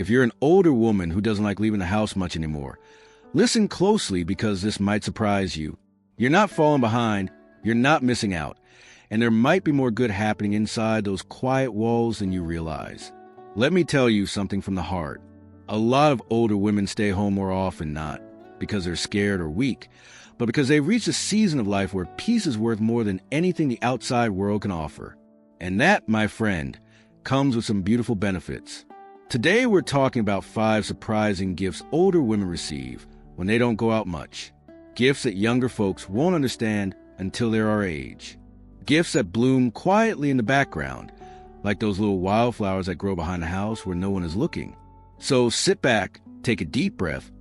If you're an older woman who doesn't like leaving the house much anymore, listen closely because this might surprise you. You're not falling behind, you're not missing out, and there might be more good happening inside those quiet walls than you realize. Let me tell you something from the heart. A lot of older women stay home more often, not because they're scared or weak, but because they've reached a season of life where peace is worth more than anything the outside world can offer. And that, my friend, comes with some beautiful benefits. Today we're talking about 5 surprising gifts older women receive when they don't go out much. Gifts that younger folks won't understand until they're our age. Gifts that bloom quietly in the background, like those little wildflowers that grow behind the house where no one is looking. So sit back, take a deep breath,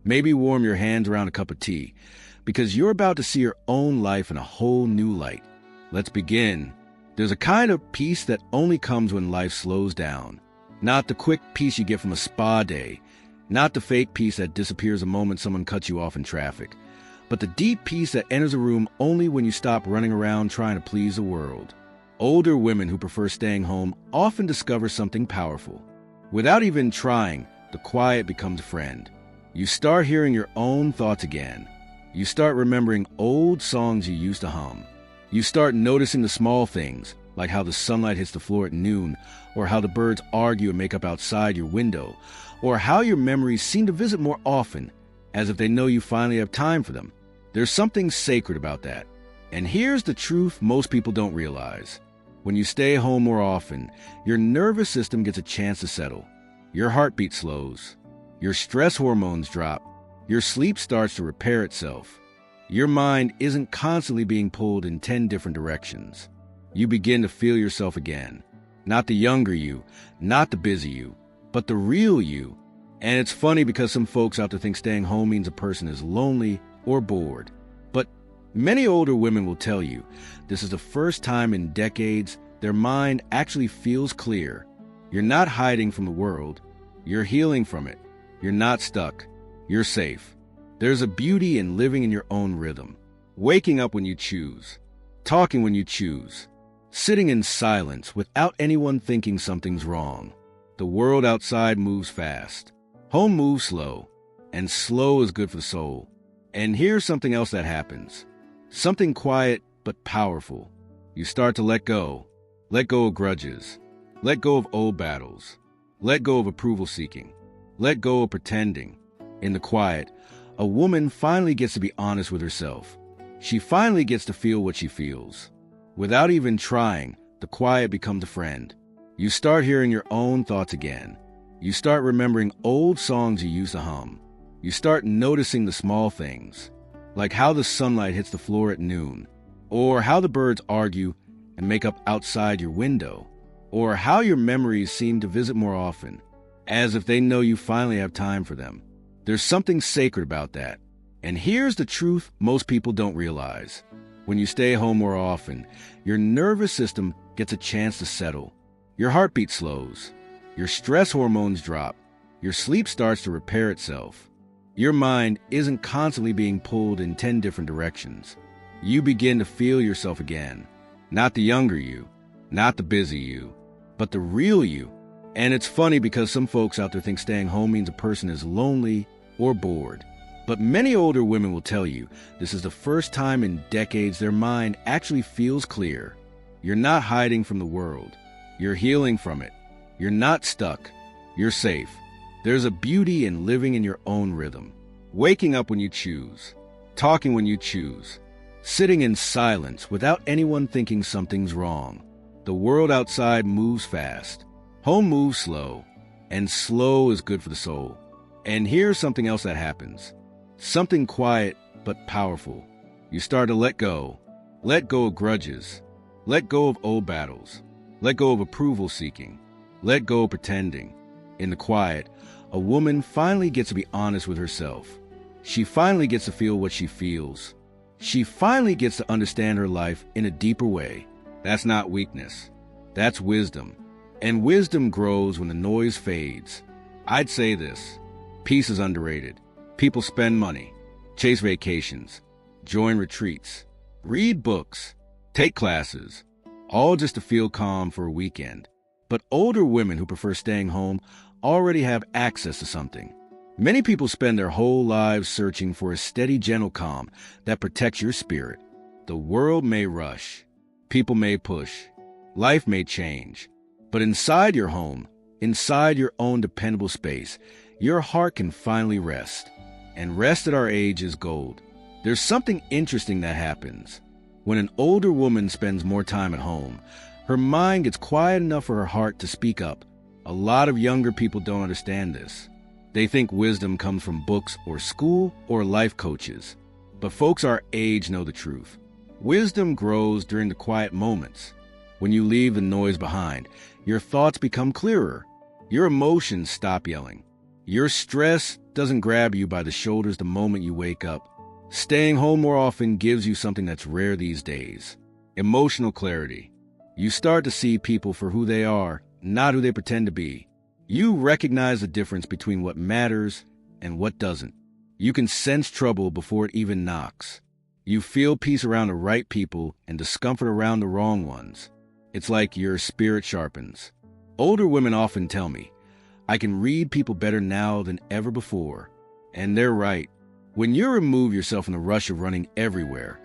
maybe warm your hands around a cup of tea, because you're about to see your own life in a whole new light. Let's begin. There's a kind of peace that only comes when life slows down. Not the quick peace you get from a spa day, not the fake peace that disappears the moment someone cuts you off in traffic, but the deep peace that enters a room only when you stop running around trying to please the world. Older women who prefer staying home often discover something powerful. Without even trying, the quiet becomes a friend. You start hearing your own thoughts again. You start remembering old songs you used to hum. You start noticing the small things, like how the sunlight hits the floor at noon, or how the birds argue and make up outside your window, or how your memories seem to visit more often, as if they know you finally have time for them. There's something sacred about that. And here's the truth most people don't realize. When you stay home more often, your nervous system gets a chance to settle. Your heartbeat slows. Your stress hormones drop. Your sleep starts to repair itself. Your mind isn't constantly being pulled in 10 different directions. You begin to feel yourself again. Not the younger you, not the busy you, but the real you. And it's funny because some folks out there think staying home means a person is lonely or bored. But many older women will tell you this is the first time in decades their mind actually feels clear. You're not hiding from the world. You're healing from it. You're not stuck. You're safe. There's a beauty in living in your own rhythm. Waking up when you choose. Talking when you choose. Sitting in silence without anyone thinking something's wrong. The world outside moves fast. Home moves slow. And slow is good for the soul. And here's something else that happens. Something quiet but powerful. You start to let go. Let go of grudges. Let go of old battles. Let go of approval seeking. Let go of pretending. In the quiet, a woman finally gets to be honest with herself. She finally gets to feel what she feels. Without even trying, the quiet becomes a friend. You start hearing your own thoughts again. You start remembering old songs you used to hum. You start noticing the small things, like how the sunlight hits the floor at noon, or how the birds argue and make up outside your window, or how your memories seem to visit more often, as if they know you finally have time for them. There's something sacred about that. And here's the truth most people don't realize. When you stay home more often, your nervous system gets a chance to settle. Your heartbeat slows. Your stress hormones drop. Your sleep starts to repair itself. Your mind isn't constantly being pulled in 10 different directions. You begin to feel yourself again. Not the younger you, not the busy you, but the real you. And it's funny because some folks out there think staying home means a person is lonely or bored. But many older women will tell you this is the first time in decades their mind actually feels clear. You're not hiding from the world. You're healing from it. You're not stuck. You're safe. There's a beauty in living in your own rhythm. Waking up when you choose. Talking when you choose. Sitting in silence without anyone thinking something's wrong. The world outside moves fast. Home moves slow. And slow is good for the soul. And here's something else that happens. Something quiet but powerful. You start to let go. Let go of grudges. Let go of old battles. Let go of approval seeking. Let go of pretending. In the quiet, a woman finally gets to be honest with herself. She finally gets to feel what she feels. She finally gets to understand her life in a deeper way. That's not weakness. That's wisdom. And wisdom grows when the noise fades. I'd say this. Peace is underrated. People spend money, chase vacations, join retreats, read books, take classes, all just to feel calm for a weekend. But older women who prefer staying home already have access to something. Many people spend their whole lives searching for a steady, gentle calm that protects your spirit. The world may rush, people may push, life may change, but inside your home, inside your own dependable space, your heart can finally rest. And rest at our age is gold. There's something interesting that happens. When an older woman spends more time at home, her mind gets quiet enough for her heart to speak up. A lot of younger people don't understand this. They think wisdom comes from books or school or life coaches. But folks our age know the truth. Wisdom grows during the quiet moments. When you leave the noise behind, your thoughts become clearer. Your emotions stop yelling. Your stress doesn't grab you by the shoulders the moment you wake up. Staying home more often gives you something that's rare these days: emotional clarity. You start to see people for who they are, not who they pretend to be. You recognize the difference between what matters and what doesn't. You can sense trouble before it even knocks. You feel peace around the right people and discomfort around the wrong ones. It's like your spirit sharpens. Older women often tell me, "I can read people better now than ever before." And they're right. When you remove yourself from the rush of running everywhere,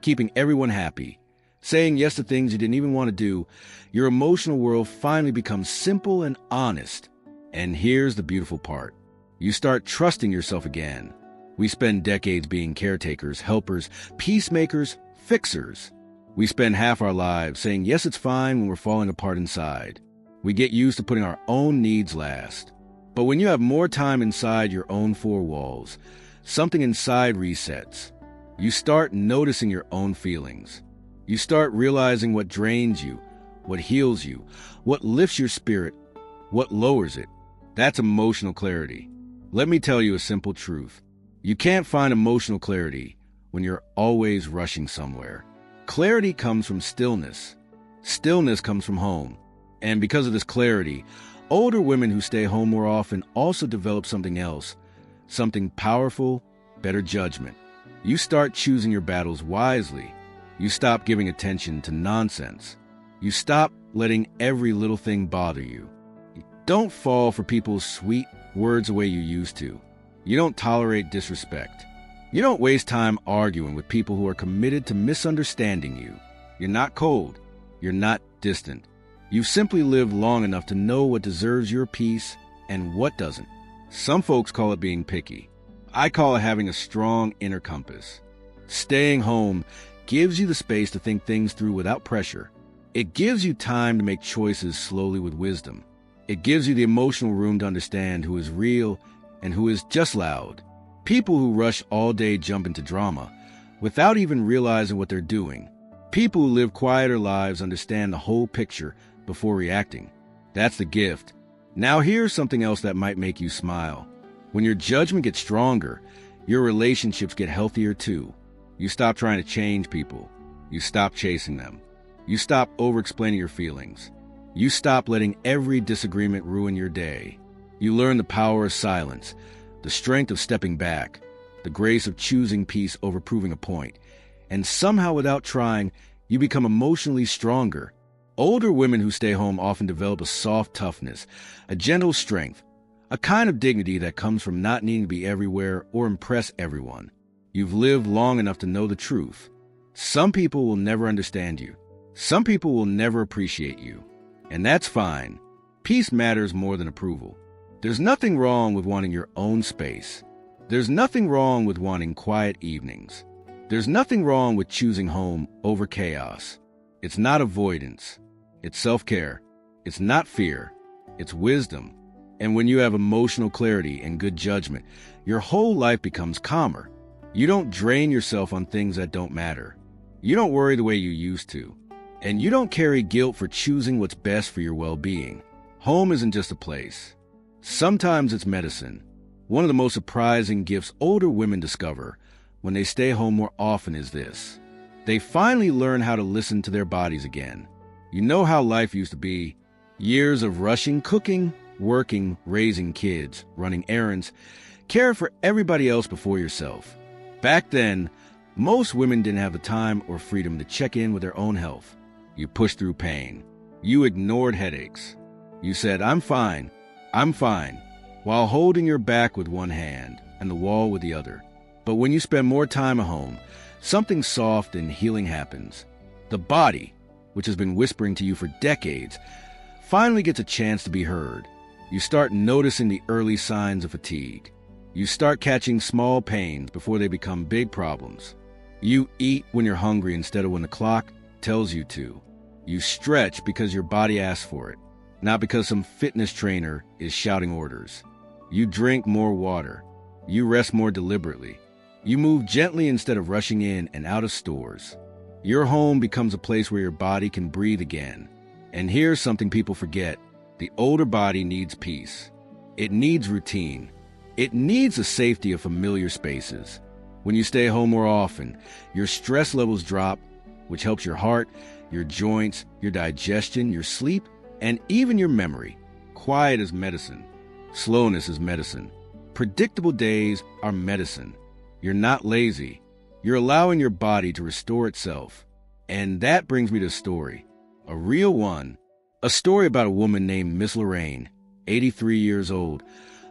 keeping everyone happy, saying yes to things you didn't even want to do, your emotional world finally becomes simple and honest. And here's the beautiful part. You start trusting yourself again. We spend decades being caretakers, helpers, peacemakers, fixers. We spend half our lives saying, yes, it's fine, when we're falling apart inside. We get used to putting our own needs last. But when you have more time inside your own four walls, something inside resets. You start noticing your own feelings. You start realizing what drains you, what heals you, what lifts your spirit, what lowers it. That's emotional clarity. Let me tell you a simple truth. You can't find emotional clarity when you're always rushing somewhere. Clarity comes from stillness. Stillness comes from home. And because of this clarity, older women who stay home more often also develop something else, something powerful, better judgment. You start choosing your battles wisely. You stop giving attention to nonsense. You stop letting every little thing bother you. Don't fall for people's sweet words the way you used to. You don't tolerate disrespect. You don't waste time arguing with people who are committed to misunderstanding you. You're not cold. You're not distant. You've simply lived long enough to know what deserves your peace and what doesn't. Some folks call it being picky. I call it having a strong inner compass. Staying home gives you the space to think things through without pressure. It gives you time to make choices slowly with wisdom. It gives you the emotional room to understand who is real and who is just loud. People who rush all day jump into drama without even realizing what they're doing. People who live quieter lives understand the whole picture before reacting. That's the gift. Now here's something else that might make you smile. When your judgment gets stronger, your relationships get healthier too. You stop trying to change people. You stop chasing them. You stop over-explaining your feelings. You stop letting every disagreement ruin your day. You learn the power of silence, the strength of stepping back, the grace of choosing peace over proving a point. And somehow, without trying, you become emotionally stronger. Older women who stay home often develop a soft toughness, a gentle strength, a kind of dignity that comes from not needing to be everywhere or impress everyone. You've lived long enough to know the truth. Some people will never understand you. Some people will never appreciate you. And that's fine. Peace matters more than approval. There's nothing wrong with wanting your own space. There's nothing wrong with wanting quiet evenings. There's nothing wrong with choosing home over chaos. It's not avoidance. It's self-care. It's not fear. It's wisdom. And when you have emotional clarity and good judgment, your whole life becomes calmer. You don't drain yourself on things that don't matter. You don't worry the way you used to. And you don't carry guilt for choosing what's best for your well-being. Home isn't just a place. Sometimes it's medicine. One of the most surprising gifts older women discover when they stay home more often is this. They finally learn how to listen to their bodies again. You know how life used to be. Years of rushing, cooking, working, raising kids, running errands, care for everybody else before yourself. Back then, most women didn't have the time or freedom to check in with their own health. You pushed through pain. You ignored headaches. You said, "I'm fine," I'm fine, while holding your back with one hand and the wall with the other. But when you spend more time at home, something soft and healing happens. The body, which has been whispering to you for decades, finally gets a chance to be heard. You start noticing the early signs of fatigue. You start catching small pains before they become big problems. You eat when you're hungry instead of when the clock tells you to. You stretch because your body asks for it, not because some fitness trainer is shouting orders. You drink more water. You rest more deliberately. You move gently instead of rushing in and out of stores. Your home becomes a place where your body can breathe again. And here's something people forget. The older body needs peace. It needs routine. It needs the safety of familiar spaces. When you stay home more often, your stress levels drop, which helps your heart, your joints, your digestion, your sleep, and even your memory. Quiet is medicine. Slowness is medicine. Predictable days are medicine. You're not lazy. You're allowing your body to restore itself. And that brings me to a story. A real one. A story about a woman named Miss Lorraine, 83 years old,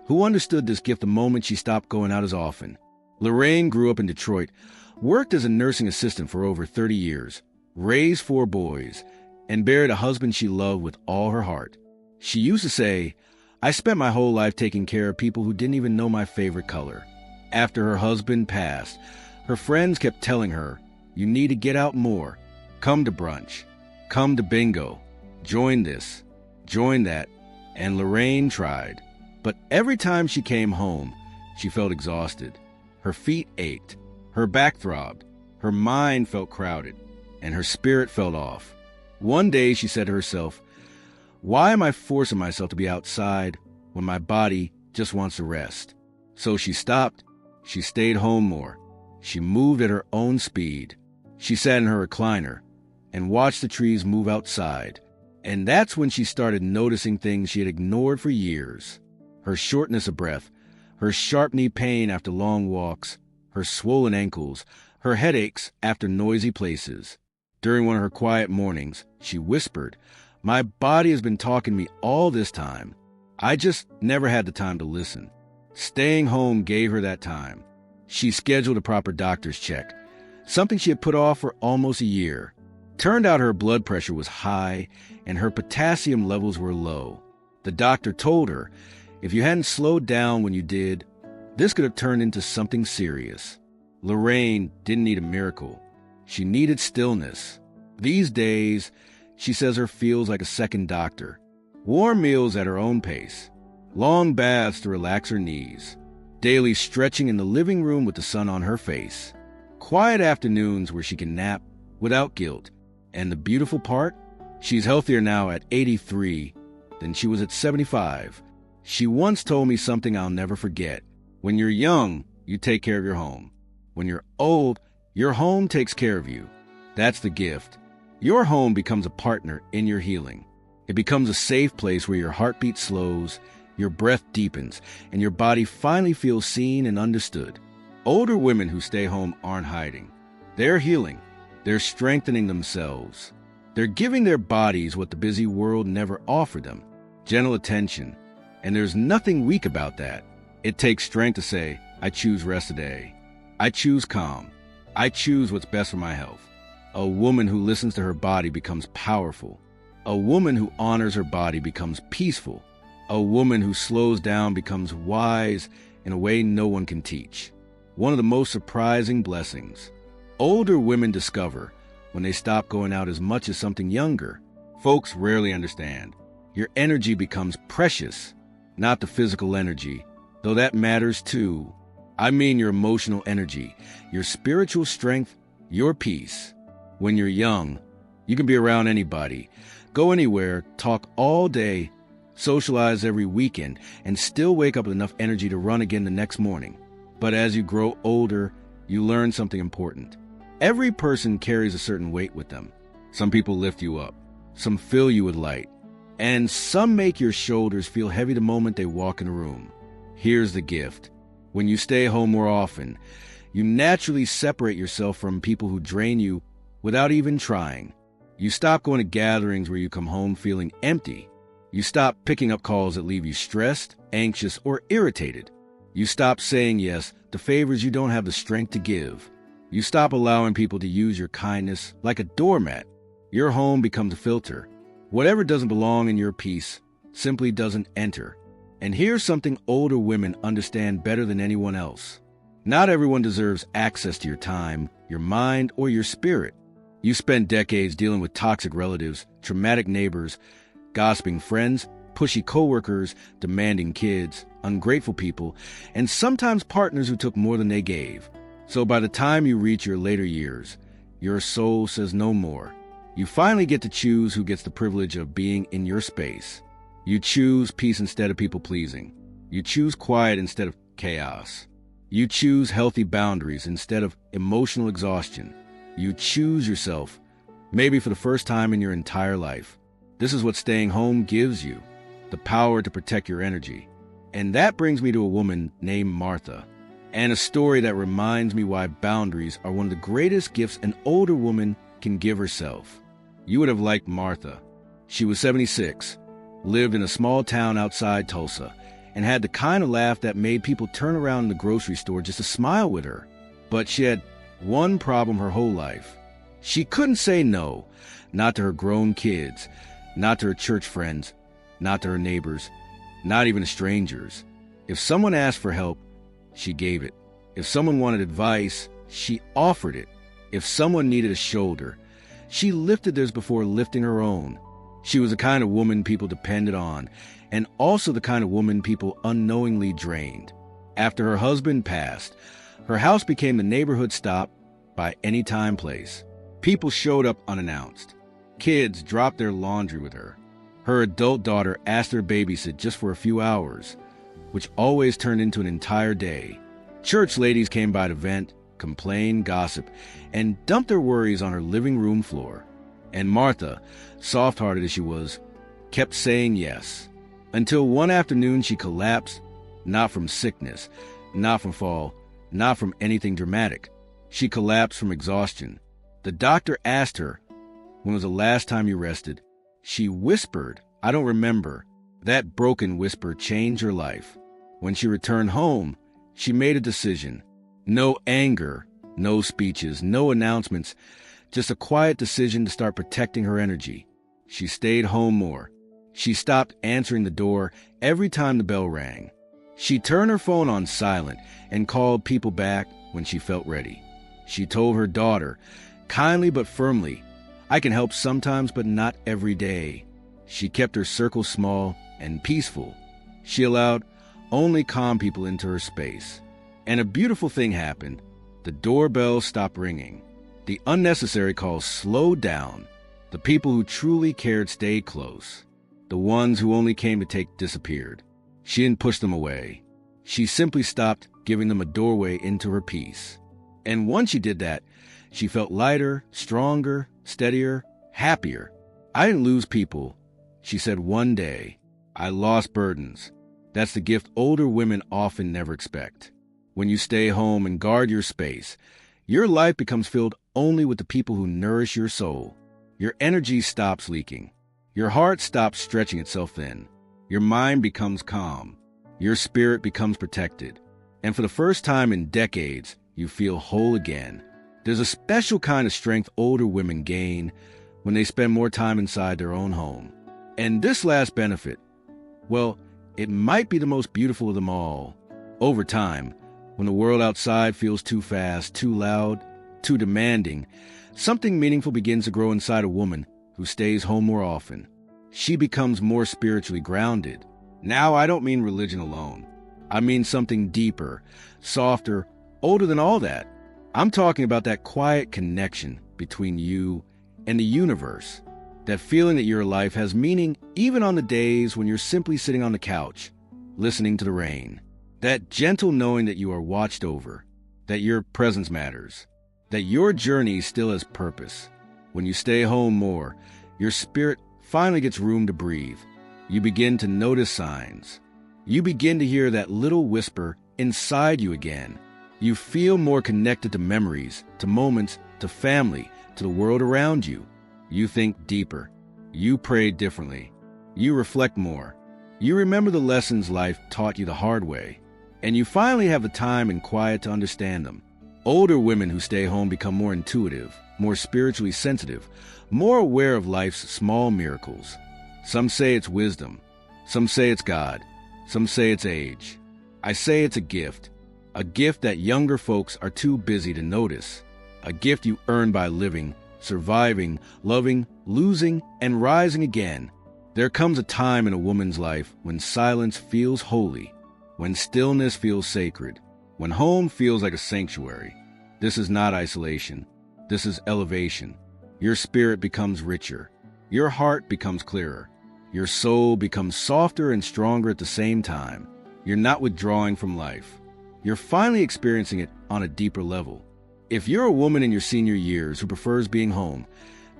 who understood this gift the moment she stopped going out as often. Lorraine grew up in Detroit, worked as a nursing assistant for over 30 years, raised 4 boys, and buried a husband she loved with all her heart. She used to say, "I spent my whole life taking care of people who didn't even know my favorite color." After her husband passed, her friends kept telling her, "You need to get out more. Come to brunch. Come to bingo. Join this. Join that." And Lorraine tried. But every time she came home, she felt exhausted. Her feet ached. Her back throbbed. Her mind felt crowded. And her spirit felt off. One day she said to herself, "Why am I forcing myself to be outside when my body just wants to rest?" So she stopped. She stayed home more. She moved at her own speed. She sat in her recliner and watched the trees move outside. And that's when she started noticing things she had ignored for years. Her shortness of breath, her sharp knee pain after long walks, her swollen ankles, her headaches after noisy places. During one of her quiet mornings, she whispered, "My body has been talking to me all this time. I just never had the time to listen." Staying home gave her that time. She scheduled a proper doctor's check, something she had put off for almost a year. Turned out her blood pressure was high and her potassium levels were low. The doctor told her, if you hadn't slowed down when you did, this could have turned into something serious. Lorraine didn't need a miracle. She needed stillness. These days, she says her feels like a second doctor. Warm meals at her own pace. Long baths to relax her knees. Daily stretching in the living room with the sun on her face. Quiet afternoons where she can nap without guilt. And the beautiful part? She's healthier now at 83 than she was at 75. She once told me something I'll never forget. When you're young, you take care of your home. When you're old, your home takes care of you. That's the gift. Your home becomes a partner in your healing. It becomes a safe place where your heartbeat slows, your breath deepens, and your body finally feels seen and understood. Older women who stay home aren't hiding. They're healing. They're strengthening themselves. They're giving their bodies what the busy world never offered them, gentle attention. And there's nothing weak about that. It takes strength to say, I choose rest today. I choose calm. I choose what's best for my health. A woman who listens to her body becomes powerful. A woman who honors her body becomes peaceful. A woman who slows down becomes wise in a way no one can teach. One of the most surprising blessings. Older women discover when they stop going out as much as something younger. Folks rarely understand. Your energy becomes precious, not the physical energy, though that matters too. I mean your emotional energy, your spiritual strength, your peace. When you're young, you can be around anybody, go anywhere, talk all day, socialize every weekend, and still wake up with enough energy to run again the next morning. But as you grow older, you learn something important. Every person carries a certain weight with them. Some people lift you up, some fill you with light, and some make your shoulders feel heavy the moment they walk in a room. Here's the gift. When you stay home more often, you naturally separate yourself from people who drain you without even trying. You stop going to gatherings where you come home feeling empty. You stop picking up calls that leave you stressed, anxious, or irritated. You stop saying yes to favors you don't have the strength to give. You stop allowing people to use your kindness like a doormat. Your home becomes a filter. Whatever doesn't belong in your peace simply doesn't enter. And here's something older women understand better than anyone else. Not everyone deserves access to your time, your mind, or your spirit. You spend decades dealing with toxic relatives, traumatic neighbors, gossiping friends, pushy coworkers, demanding kids, ungrateful people, and sometimes partners who took more than they gave. So by the time you reach your later years, your soul says no more. You finally get to choose who gets the privilege of being in your space. You choose peace instead of people-pleasing. You choose quiet instead of chaos. You choose healthy boundaries instead of emotional exhaustion. You choose yourself, maybe for the first time in your entire life. This is what staying home gives you, the power to protect your energy. And that brings me to a woman named Martha, and a story that reminds me why boundaries are one of the greatest gifts an older woman can give herself. You would have liked Martha. She was 76, lived in a small town outside Tulsa, and had the kind of laugh that made people turn around in the grocery store just to smile with her. But she had one problem her whole life. She couldn't say no, not to her grown kids, not to her church friends, not to her neighbors, not even to strangers. If someone asked for help, she gave it. If someone wanted advice, she offered it. If someone needed a shoulder, she lifted theirs before lifting her own. She was the kind of woman people depended on, and also the kind of woman people unknowingly drained. After her husband passed, her house became the neighborhood stop by any time place. People showed up unannounced. Kids dropped their laundry with her. Her adult daughter asked her to babysit just for a few hours, which always turned into an entire day. Church ladies came by to vent, complain, gossip, and dump their worries on her living room floor. And Martha, soft-hearted as she was, kept saying yes. Until one afternoon she collapsed, not from sickness, not from fall, not from anything dramatic. She collapsed from exhaustion. The doctor asked her, "When was the last time you rested?" She whispered, "I don't remember." That broken whisper changed her life. When she returned home, she made a decision. No anger, no speeches, no announcements, just a quiet decision to start protecting her energy. She stayed home more. She stopped answering the door every time the bell rang. She turned her phone on silent and called people back when she felt ready. She told her daughter, kindly but firmly, "I can help sometimes, but not every day." She kept her circle small and peaceful. She allowed only calm people into her space. And a beautiful thing happened. The doorbell stopped ringing. The unnecessary calls slowed down. The people who truly cared stayed close. The ones who only came to take disappeared. She didn't push them away. She simply stopped giving them a doorway into her peace. And once she did that, she felt lighter, stronger, steadier, happier. "I didn't lose people," she said one day. "I lost burdens." That's the gift older women often never expect. When you stay home and guard your space, your life becomes filled only with the people who nourish your soul. Your energy stops leaking. Your heart stops stretching itself thin. Your mind becomes calm. Your spirit becomes protected. And for the first time in decades, you feel whole again. There's a special kind of strength older women gain when they spend more time inside their own home. And this last benefit, well, it might be the most beautiful of them all. Over time, when the world outside feels too fast, too loud, too demanding, something meaningful begins to grow inside a woman who stays home more often. She becomes more spiritually grounded. Now, I don't mean religion alone. I mean something deeper, softer, older than all that. I'm talking about that quiet connection between you and the universe. That feeling that your life has meaning even on the days when you're simply sitting on the couch, listening to the rain. That gentle knowing that you are watched over, that your presence matters, that your journey still has purpose. When you stay home more, your spirit finally gets room to breathe. You begin to notice signs. You begin to hear that little whisper inside you again. You feel more connected to memories, to moments, to family, to the world around you. You think deeper. You pray differently. You reflect more. You remember the lessons life taught you the hard way, and you finally have the time and quiet to understand them. Older women who stay home become more intuitive, more spiritually sensitive, more aware of life's small miracles. Some say it's wisdom. Some say it's God. Some say it's age. I say it's a gift that younger folks are too busy to notice, a gift you earn by living, surviving, loving, losing, and rising again. There comes a time in a woman's life when silence feels holy, when stillness feels sacred, when home feels like a sanctuary. This is not isolation. This is elevation. Your spirit becomes richer. Your heart becomes clearer. Your soul becomes softer and stronger at the same time. You're not withdrawing from life. You're finally experiencing it on a deeper level. If you're a woman in your senior years who prefers being home,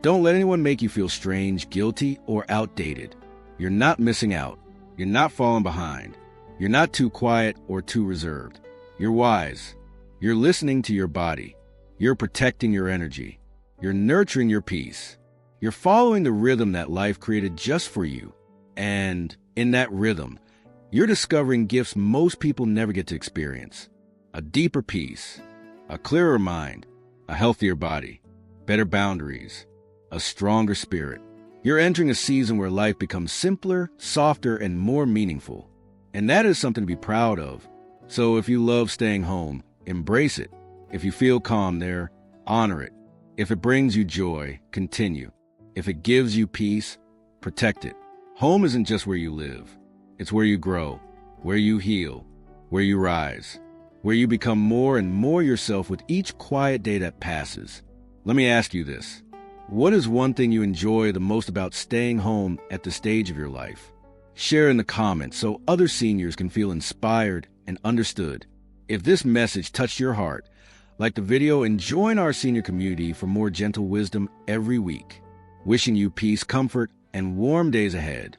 don't let anyone make you feel strange, guilty, or outdated. You're not missing out. You're not falling behind. You're not too quiet or too reserved. You're wise. You're listening to your body. You're protecting your energy. You're nurturing your peace. You're following the rhythm that life created just for you. And in that rhythm, you're discovering gifts most people never get to experience. A deeper peace, a clearer mind, a healthier body, better boundaries, a stronger spirit. You're entering a season where life becomes simpler, softer, and more meaningful. And that is something to be proud of. So if you love staying home, embrace it. If you feel calm there, honor it. If it brings you joy, continue. If it gives you peace, protect it. Home isn't just where you live. It's where you grow, where you heal, where you rise, where you become more and more yourself with each quiet day that passes. Let me ask you this. What is one thing you enjoy the most about staying home at this stage of your life? Share in the comments so other seniors can feel inspired and understood. If this message touched your heart, like the video and join our senior community for more gentle wisdom every week. Wishing you peace, comfort, and warm days ahead.